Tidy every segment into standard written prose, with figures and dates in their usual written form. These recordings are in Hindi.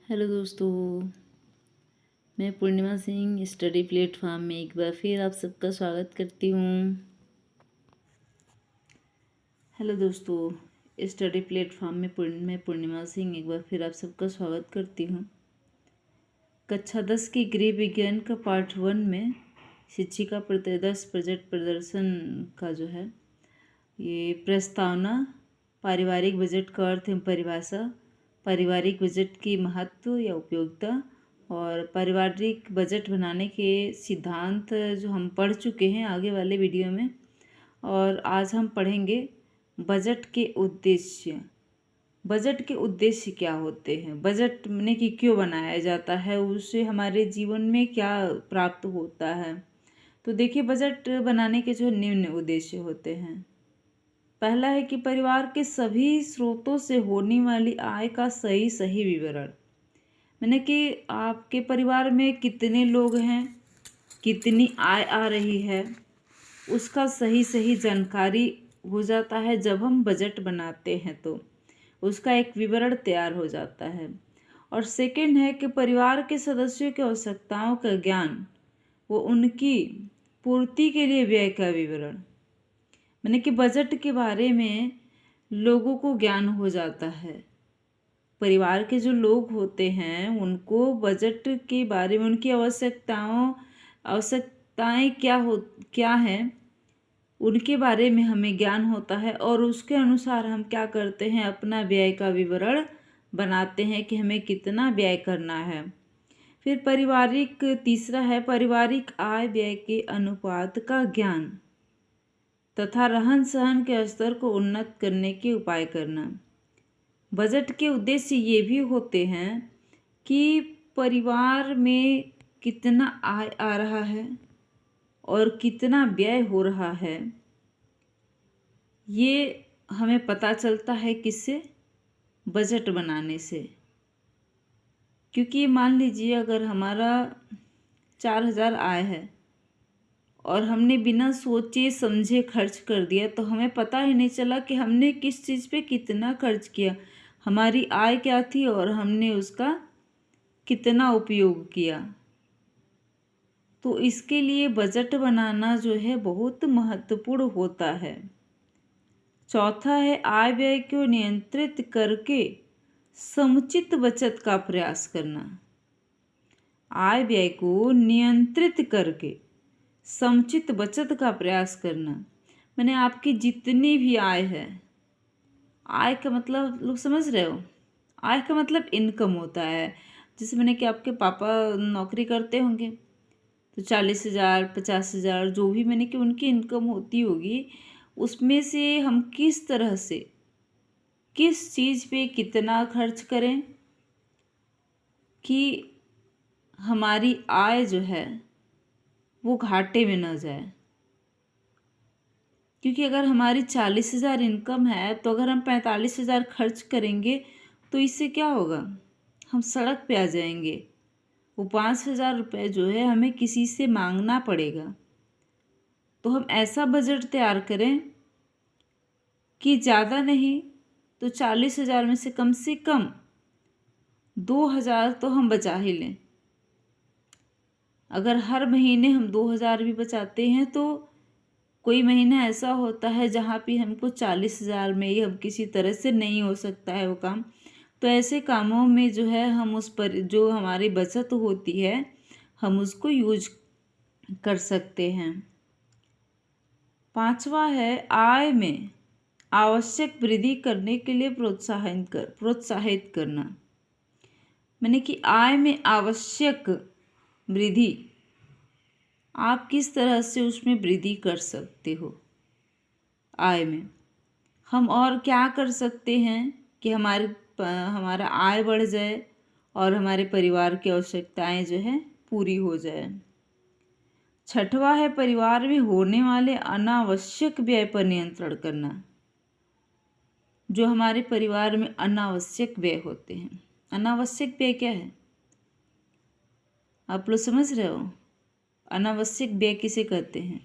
हेलो दोस्तों, मैं पूर्णिमा सिंह स्टडी प्लेटफॉर्म में एक बार फिर आप सबका स्वागत करती हूँ। हेलो दोस्तों, स्टडी प्लेटफॉर्म में मैं पूर्णिमा सिंह एक बार फिर आप सबका स्वागत करती हूँ। कक्षा 10 की गृह विज्ञान का पार्ट 1 में शिक्षिका प्रतिदर्श बजट प्रदर्शन का जो है ये प्रस्तावना, पारिवारिक बजट का अर्थ एवं परिभाषा, पारिवारिक बजट की महत्व या उपयोगिता और पारिवारिक बजट बनाने के सिद्धांत जो हम पढ़ चुके हैं आगे वाले वीडियो में। और आज हम पढ़ेंगे बजट के उद्देश्य। बजट के उद्देश्य क्या होते हैं, बजट ने कि क्यों बनाया जाता है, उससे हमारे जीवन में क्या प्राप्त होता है। तो देखिए, बजट बनाने के जो निम्न उद्देश्य होते हैं। पहला है कि परिवार के सभी स्रोतों से होने वाली आय का सही विवरण, मैंने कि आपके परिवार में कितने लोग हैं, कितनी आय आ रही है, उसका सही जानकारी हो जाता है। जब हम बजट बनाते हैं तो उसका एक विवरण तैयार हो जाता है। और सेकंड है कि परिवार के सदस्यों की आवश्यकताओं का ज्ञान, वो उनकी पूर्ति के लिए व्यय का विवरण, मैंने कि बजट के बारे में लोगों को ज्ञान हो जाता है। परिवार के जो लोग होते हैं उनको बजट के बारे में, उनकी आवश्यकताएं क्या हैं, उनके बारे में हमें ज्ञान होता है। और उसके अनुसार हम क्या करते हैं, अपना व्यय का विवरण बनाते हैं कि हमें कितना व्यय करना है। फिर तीसरा है पारिवारिक आय व्यय के अनुपात का ज्ञान तथा रहन सहन के स्तर को उन्नत करने के उपाय करना। बजट के उद्देश्य ये भी होते हैं कि परिवार में कितना आय आ रहा है और कितना व्यय हो रहा है, ये हमें पता चलता है किससे, बजट बनाने से। क्योंकि मान लीजिए अगर हमारा 4,000 आय है और हमने बिना सोचे समझे खर्च कर दिया तो हमें पता ही नहीं चला कि हमने किस चीज़ पे कितना खर्च किया, हमारी आय क्या थी और हमने उसका कितना उपयोग किया। तो इसके लिए बजट बनाना जो है बहुत महत्वपूर्ण होता है। चौथा है आय व्यय को नियंत्रित करके समुचित बचत का प्रयास करना। आय व्यय को नियंत्रित करके समुचित बचत का प्रयास करना, मैंने आपकी जितनी भी आय है, आय का मतलब लोग समझ रहे हो, आय का मतलब इनकम होता है। जैसे मैंने कि आपके पापा नौकरी करते होंगे तो 40,000 50,000 जो भी मैंने कि उनकी इनकम होती होगी, उसमें से हम किस तरह से किस चीज़ पे कितना खर्च करें कि हमारी आय जो है वो घाटे में न जाए। क्योंकि अगर हमारी 40,000 इनकम है तो अगर हम 45,000 खर्च करेंगे तो इससे क्या होगा, हम सड़क पे आ जाएंगे। वो 5,000 रुपये जो है हमें किसी से मांगना पड़ेगा। तो हम ऐसा बजट तैयार करें कि ज़्यादा नहीं तो 40,000 में से कम 2,000 तो हम बचा ही लें। अगर हर महीने हम 2,000 भी बचाते हैं तो कोई महीना ऐसा होता है जहाँ पे हमको 40,000 में ही हम किसी तरह से नहीं हो सकता है वो काम। तो ऐसे कामों में जो है हम उस पर जो हमारी बचत होती है हम उसको यूज कर सकते हैं। पांचवा है आय में आवश्यक वृद्धि करने के लिए प्रोत्साहित करना, मैंने कि आय में आवश्यक वृद्धि, आप किस तरह से उसमें वृद्धि कर सकते हो। आय में हम और क्या कर सकते हैं कि हमारा आय बढ़ जाए और हमारे परिवार की आवश्यकताएं जो है पूरी हो जाए। छठवा है परिवार में होने वाले अनावश्यक व्यय पर नियंत्रण करना। जो हमारे परिवार में अनावश्यक व्यय होते हैं, अनावश्यक व्यय क्या है आप लोग समझ रहे हो, अनावश्यक व्यय किसे कहते हैं।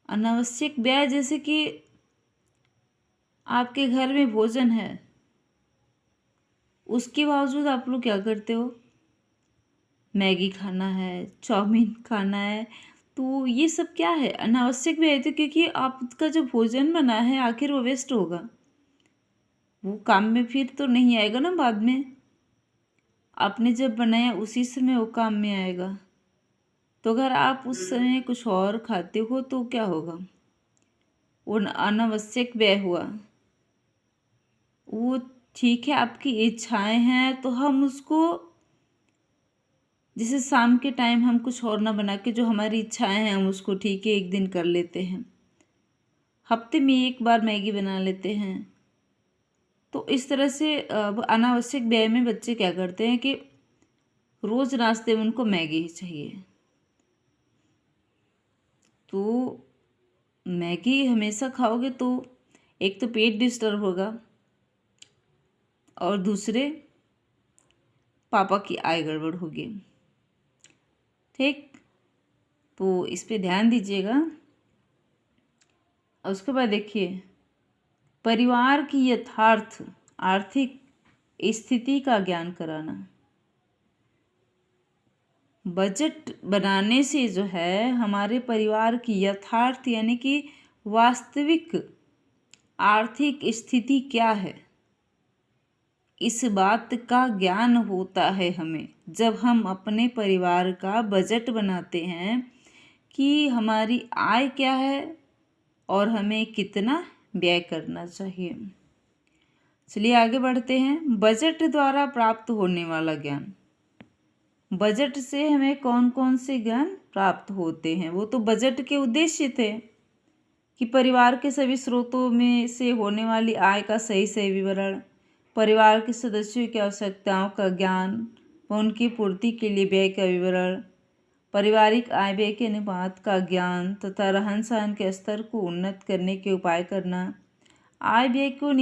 अनावश्यक व्यय जैसे कि आपके घर में भोजन है उसके बावजूद आप लोग क्या करते हो, मैगी खाना है, चाउमीन खाना है। तो ये सब क्या है, अनावश्यक भी है। तो क्योंकि आपका जो भोजन बना है आखिर वो वेस्ट होगा, वो काम में फिर तो नहीं आएगा ना बाद में। आपने जब बनाया उसी समय वो काम में आएगा। तो अगर आप उस समय कुछ और खाते हो तो क्या होगा, वो अनावश्यक व्यय हुआ। वो ठीक है, आपकी इच्छाएं हैं तो हम उसको, जैसे शाम के टाइम हम कुछ और ना बना के, जो हमारी इच्छाएं हैं हम उसको ठीक है एक दिन कर लेते हैं, हफ्ते में एक बार मैगी बना लेते हैं। तो इस तरह से अनावश्यक व्यय में बच्चे क्या करते हैं कि रोज नाश्ते में उनको मैगी ही चाहिए। तो मैगी हमेशा खाओगे तो एक तो पेट डिस्टर्ब होगा, और दूसरे पापा की आय गड़बड़ होगी। ठीक, तो इस पे ध्यान दीजिएगा। और उसके बाद देखिए, परिवार की यथार्थ आर्थिक स्थिति का ज्ञान कराना। बजट बनाने से जो है हमारे परिवार की यथार्थ यानी कि वास्तविक आर्थिक स्थिति क्या है, इस बात का ज्ञान होता है हमें जब हम अपने परिवार का बजट बनाते हैं कि हमारी आय क्या है और हमें कितना व्यय करना चाहिए। चलिए आगे बढ़ते हैं। बजट द्वारा प्राप्त होने वाला ज्ञान। बजट से हमें कौन कौन से ज्ञान प्राप्त होते हैं, वो तो बजट के उद्देश्य थे कि परिवार के सभी स्रोतों में से होने वाली आय का सही सही विवरण, परिवार के सदस्यों की आवश्यकताओं का ज्ञान व उनकी पूर्ति के लिए व्यय का विवरण, पारिवारिक आय व्यय के अनुपात का ज्ञान तथा रहन सहन के स्तर को उन्नत करने के उपाय करना, आय व्यय को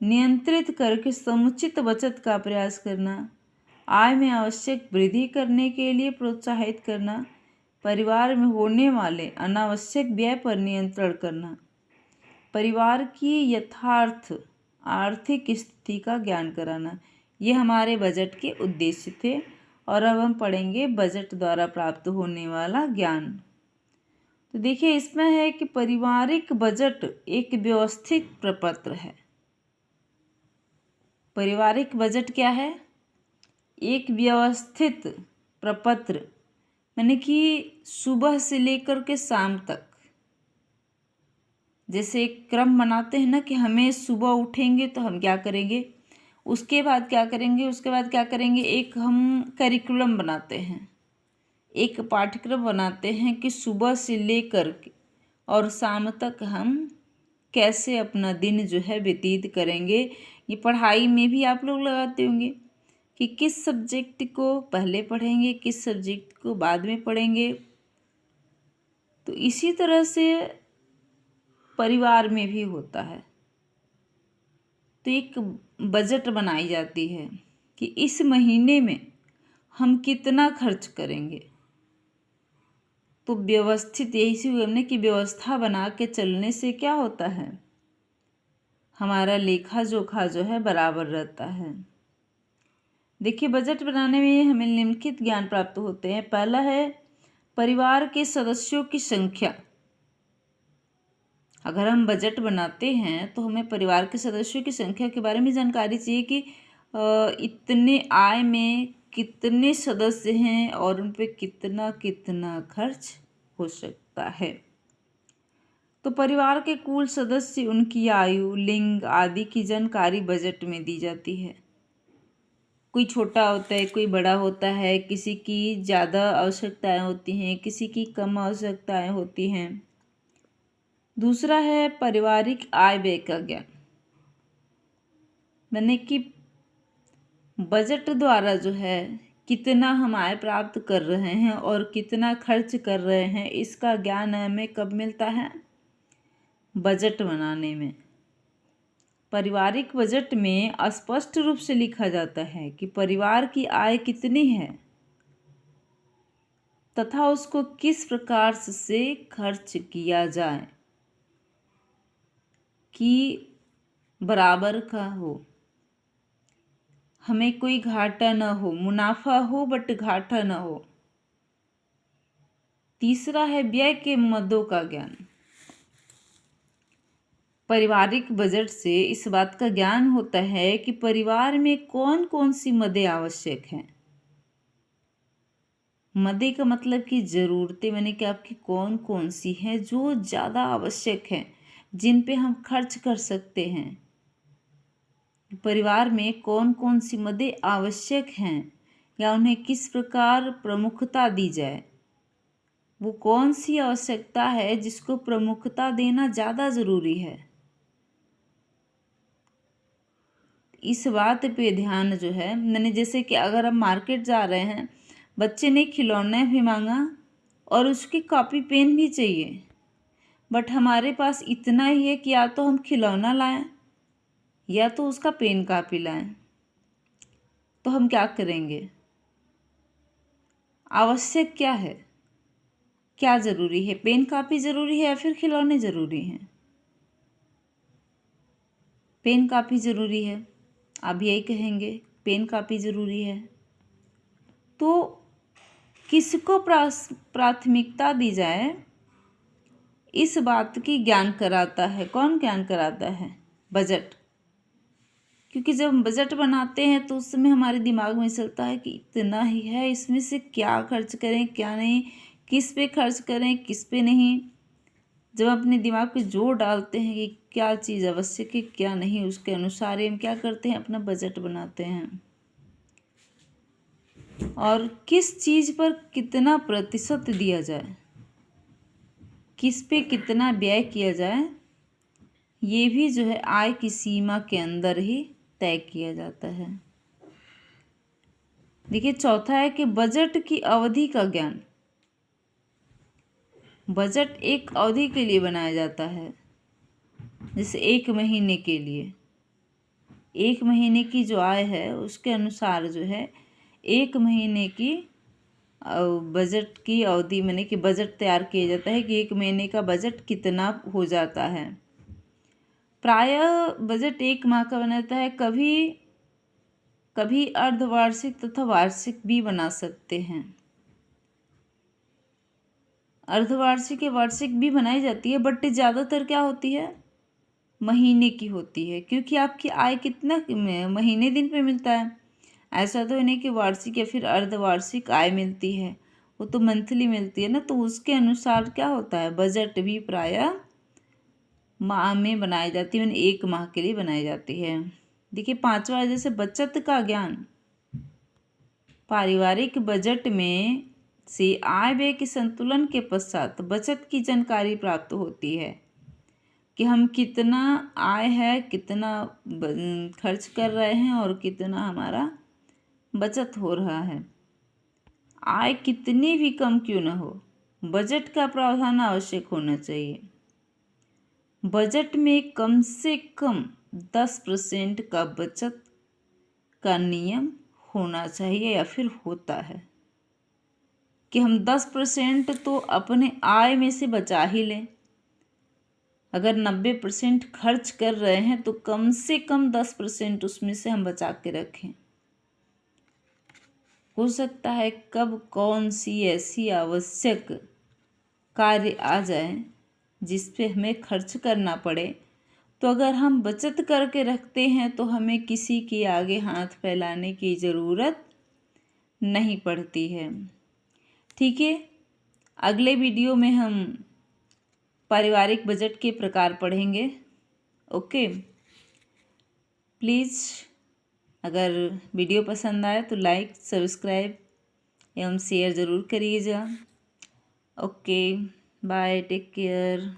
नियंत्रित करके समुचित बचत का प्रयास करना, आय में आवश्यक वृद्धि करने के लिए प्रोत्साहित करना, परिवार में होने वाले अनावश्यक व्यय पर नियंत्रण करना, परिवार की यथार्थ आर्थिक स्थिति का ज्ञान कराना। ये हमारे बजट के उद्देश्य थे। और अब हम पढ़ेंगे बजट द्वारा प्राप्त होने वाला ज्ञान। तो देखिए, इसमें है कि पारिवारिक बजट एक व्यवस्थित प्रपत्र है। पारिवारिक बजट क्या है, एक व्यवस्थित प्रपत्र, यानी कि सुबह से लेकर के शाम तक जैसे एक क्रम बनाते हैं ना कि हमें सुबह उठेंगे तो हम क्या करेंगे, उसके बाद क्या करेंगे, उसके बाद क्या करेंगे, एक हम करिकुलम बनाते हैं, एक पाठ्यक्रम बनाते हैं कि सुबह से लेकर के और शाम तक हम कैसे अपना दिन जो है व्यतीत करेंगे। ये पढ़ाई में भी आप लोग लगाते होंगे कि किस सब्जेक्ट को पहले पढ़ेंगे, किस सब्जेक्ट को बाद में पढ़ेंगे। तो इसी तरह से परिवार में भी होता है। तो एक बजट बनाई जाती है कि इस महीने में हम कितना खर्च करेंगे। तो व्यवस्थित, यही सी हमने कि व्यवस्था बना के चलने से क्या होता है, हमारा लेखा जोखा जो है बराबर रहता है। देखिए, बजट बनाने में हमें निम्नलिखित ज्ञान प्राप्त होते हैं। पहला है परिवार के सदस्यों की संख्या। अगर हम बजट बनाते हैं तो हमें परिवार के सदस्यों की संख्या के बारे में जानकारी चाहिए कि इतने आय में कितने सदस्य हैं और उन पे कितना कितना खर्च हो सकता है। तो परिवार के कुल सदस्य, उनकी आयु, लिंग आदि की जानकारी बजट में दी जाती है। कोई छोटा होता है, कोई बड़ा होता है, किसी की ज़्यादा आवश्यकताएं होती हैं, किसी की कम आवश्यकताएं होती हैं। दूसरा है पारिवारिक आय व्यय का ज्ञान, यानी कि बजट द्वारा जो है कितना हम आय प्राप्त कर रहे हैं और कितना खर्च कर रहे हैं, इसका ज्ञान हमें कब मिलता है, बजट बनाने में। पारिवारिक बजट में स्पष्ट रूप से लिखा जाता है कि परिवार की आय कितनी है तथा उसको किस प्रकार से खर्च किया जाए कि बराबर का हो। हमें कोई घाटा न हो, मुनाफा हो बट घाटा न हो। तीसरा है व्यय के मदों का ज्ञान। पारिवारिक बजट से इस बात का ज्ञान होता है कि परिवार में कौन कौन सी मदें आवश्यक हैं। मदे का मतलब कि ज़रूरतें, मैंने कि आपकी कौन कौन सी हैं जो ज़्यादा आवश्यक हैं, जिन पे हम खर्च कर सकते हैं। परिवार में कौन कौन सी मदें आवश्यक हैं या उन्हें किस प्रकार प्रमुखता दी जाए। वो कौन सी आवश्यकता है जिसको प्रमुखता देना ज़्यादा ज़रूरी है। इस बात पे ध्यान जो है, मैंने जैसे कि अगर हम मार्केट जा रहे हैं, बच्चे ने खिलौने भी मांगा और उसकी कॉपी पेन भी चाहिए, बट हमारे पास इतना ही है कि या तो हम खिलौना लाएं या तो उसका पेन कॉपी लाएं। तो हम क्या करेंगे? आवश्यक क्या है, क्या ज़रूरी है? पेन कॉपी ज़रूरी है या फिर खिलौने ज़रूरी हैं? पेन कॉपी ज़रूरी है, आप यही कहेंगे, पेन कॉपी ज़रूरी है। तो किसको प्राथमिकता दी जाए, इस बात की ज्ञान कराता है। कौन ज्ञान कराता है? बजट। क्योंकि जब हम बजट बनाते हैं तो उस समय हमारे दिमाग में चलता है कि इतना ही है, इसमें से क्या खर्च करें क्या नहीं, किस पे खर्च करें किस पे नहीं। जब अपने दिमाग पे जोर डालते हैं कि क्या चीज़ आवश्यक है क्या नहीं, उसके अनुसार हम क्या करते हैं, अपना बजट बनाते हैं। और किस चीज़ पर कितना प्रतिशत दिया जाए, किस पे कितना व्यय किया जाए, ये भी जो है आय की सीमा के अंदर ही तय किया जाता है। देखिए, चौथा है कि बजट की अवधि का ज्ञान। बजट एक अवधि के लिए बनाया जाता है, जैसे 1 महीने के लिए। 1 महीने की जो आय है उसके अनुसार जो है 1 महीने की बजट की अवधि, मैंने कि बजट तैयार किया जाता है कि 1 महीने का बजट कितना हो जाता है। प्रायः बजट 1 माह का बनाता है, कभी कभी अर्धवार्षिक तथा वार्षिक भी बना सकते हैं। अर्धवार्षिक या वार्षिक भी बनाई जाती है, बट ज़्यादातर क्या होती है, महीने की होती है। क्योंकि आपकी आय कितना महीने दिन पे मिलता है, ऐसा तो नहीं कि वार्षिक या फिर अर्धवार्षिक आय मिलती है, वो तो मंथली मिलती है ना। तो उसके अनुसार क्या होता है, बजट भी प्रायः माह में बनाई जाती है, मैंने 1 माह के लिए बनाई जाती है। देखिए, 5वां है जैसे बचत का ज्ञान। पारिवारिक बजट में से आय व्यय के संतुलन के पश्चात बचत की जानकारी प्राप्त होती है कि हम कितना आय है, कितना खर्च कर रहे हैं और कितना हमारा बचत हो रहा है। आय कितनी भी कम क्यों न हो, बजट का प्रावधान आवश्यक होना चाहिए। बजट में कम से कम 10% का बचत का नियम होना चाहिए या फिर होता है कि हम 10% तो अपने आय में से बचा ही लें। अगर 90% खर्च कर रहे हैं तो कम से कम 10% उसमें से हम बचा के रखें। हो सकता है कब कौन सी ऐसी आवश्यक कार्य आ जाए जिस पे हमें खर्च करना पड़े, तो अगर हम बचत करके रखते हैं तो हमें किसी के आगे हाथ फैलाने की ज़रूरत नहीं पड़ती है। ठीक है, अगले वीडियो में हम पारिवारिक बजट के प्रकार पढ़ेंगे। ओके, प्लीज़ अगर वीडियो पसंद आए तो लाइक, सब्सक्राइब एवं शेयर ज़रूर करिएगा। Okay, bye, take care.